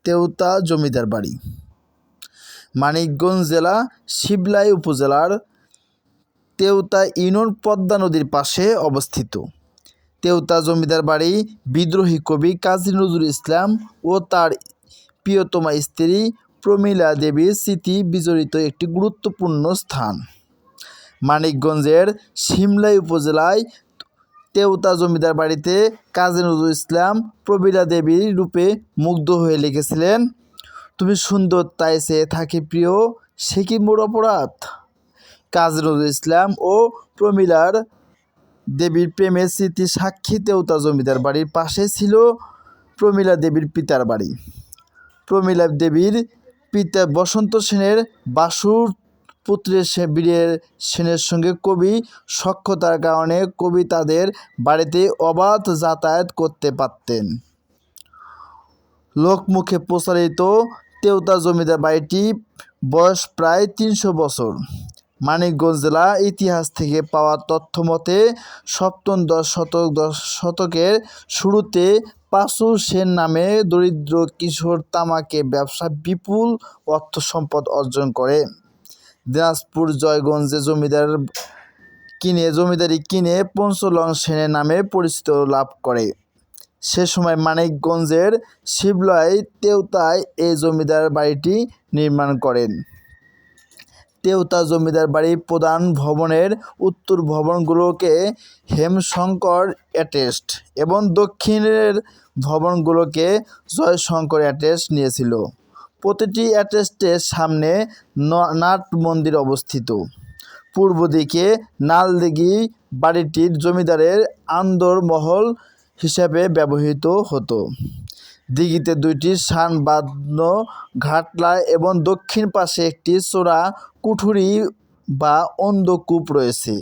তেওতা জমিদার বাড়ি মানিকগঞ্জ জেলা শিবলাই উপজেলার তেওতা ইউনিয়ন পদ্মা নদীর পাশে অবস্থিত। তেওতা জমিদার বাড়ি বিদ্রোহী কবি কাজী নজরুল ইসলাম ও তার প্রিয়তমা স্ত্রী প্রমীলা দেবীর স্মৃতি বিজড়িত একটি গুরুত্বপূর্ণ স্থান। মানিকগঞ্জের শিবলাই উপজেলায় তেওতা জমিদার বাড়িতে কাজী নজরুল ইসলাম প্রমীলা দেবীর রূপে মুগ্ধ হয়ে লিখেছিলেন, তুমি সুন্দর তাই চেয়ে থাকি প্রিয়, সে কি মোর অপরাধ। কাজী নজরুল ইসলাম ও প্রমীলার দেবীর প্রেমের স্মৃতি সাক্ষী তেওতা জমিদার বাড়ির পাশে ছিল প্রমীলা দেবীর পিতার বাড়ি। প্রমীলা দেবীর পিতা বসন্ত সেনের বাসুর পুত্রের বীরের সেনের সঙ্গে কবি সখ্যতার কারণে কবি তাদের বাড়িতে অবাধ যাতায়াত করতে পারতেন। লোকমুখে প্রচারিত তেওতা জমিদার বাড়িটি বয়স প্রায় ৩০০ বছর। মানিকগঞ্জ জেলা ইতিহাস থেকে পাওয়া তথ্য মতে সপ্তম শতকের শুরুতে পাঁচু সেন নামে দরিদ্র কিশোর তামাকের ব্যবসা বিপুল অর্থ সম্পদ অর্জন করে দিনাজপুর জয়গঞ্জে জমিদারি কিনে পঞ্চলং সেনের নামে পরিচিতি লাভ করে। সে সময় মানিকগঞ্জের শিবলাই তেওতায় এই জমিদার বাড়িটি নির্মাণ করেন। তেওতা জমিদার বাড়ির প্রধান ভবনের উত্তর ভবনগুলোকে হেমশঙ্কর অ্যাটেস্ট এবং দক্ষিণের ভবনগুলোকে জয়শঙ্কর অ্যাটেস্ট নিয়েছিল। প্রতিটি অ্যাটেস্টের সামনে নাট মন্দির অবস্থিত। পূর্ব দিকে নালদিঘি বাড়িটির জমিদারের আন্দর মহল হিসাবে ব্যবহৃত হতো। দিঘিতে দুইটি শান বাঁধানো ঘাটলা এবং দক্ষিণ পাশে একটি চোরা কুঠুরি বা অন্ধকূপ রয়েছে।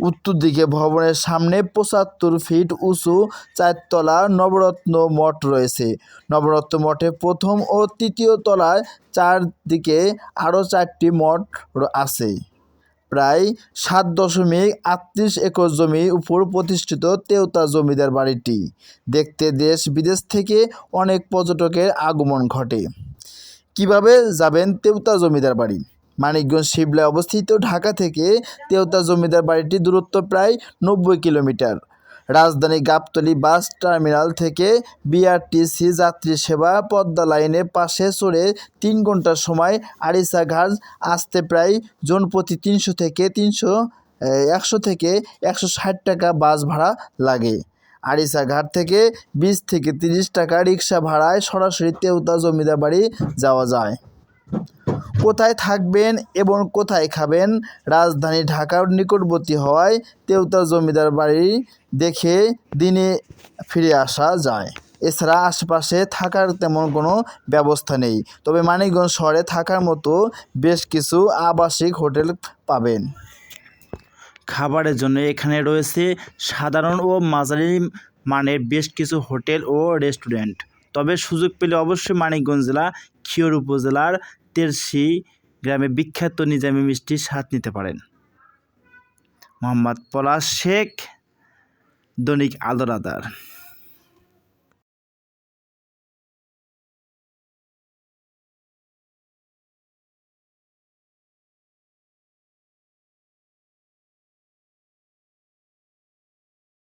উত্তর দিকে ভবনের সামনে ৭৫ ফিট উঁচু ৪তলা নবরত্ন মঠ রয়েছে। নবরত্ন মঠে প্রথম ও তৃতীয় তলায় চারদিকে আরও ৪টি মঠ আছে। প্রায় ৭.৩৮ একর জমির উপর প্রতিষ্ঠিত তেওতা জমিদার বাড়িটি দেখতে দেশ বিদেশ থেকে অনেক পর্যটকের আগমন ঘটে। কিভাবে যাবেন তেওতা জমিদার বাড়ি? মানিকগঞ্জ শিবলাই অবস্থিত। ঢাকা থেকে তেওতা জমিদার বাড়িটির দূরত্ব প্রায় ৯০ কিলোমিটার। রাজধানী গাবতলী বাস টার্মিনাল থেকে বিআরটিসি যাত্রী সেবা পদ্মা লাইনের পাশে চড়ে ৩ ঘন্টার সময় আরিচা ঘাট আসতে প্রায় জনপ্রতি ১০০ থেকে ১৬০ টাকা বাস ভাড়া লাগে। আরিচা ঘাট থেকে ২০ থেকে ৩০ টাকা রিক্সা ভাড়ায় সরাসরি তেওতা জমিদার বাড়ি যাওয়া যায়। কোথায় থাকবেন এবং কোথায় খাবেন? রাজধানী ঢাকার নিকটবর্তী হওয়ায় তেওতা জমিদার বাড়ি দেখে দিনে ফিরে আসা যায়। এছাড়া আশেপাশে থাকার তেমন কোনো ব্যবস্থা নেই, তবে মানিকগঞ্জ শহরে থাকার মতো বেশ কিছু আবাসিক হোটেল পাবেন। খাবারের জন্য এখানে রয়েছে সাধারণ ও মাঝারি মানের বেশ কিছু হোটেল ও রেস্টুরেন্ট। তবে সুযোগ পেলে অবশ্যই মানিকগঞ্জ জেলা খিওর উপজেলার তেরসি গ্রামে বিখ্যাত নিজামী মিষ্টির স্বাদ নিতে পারেন। মোহাম্মদ পলাশ শেখ, দৈনিক আল রাদার।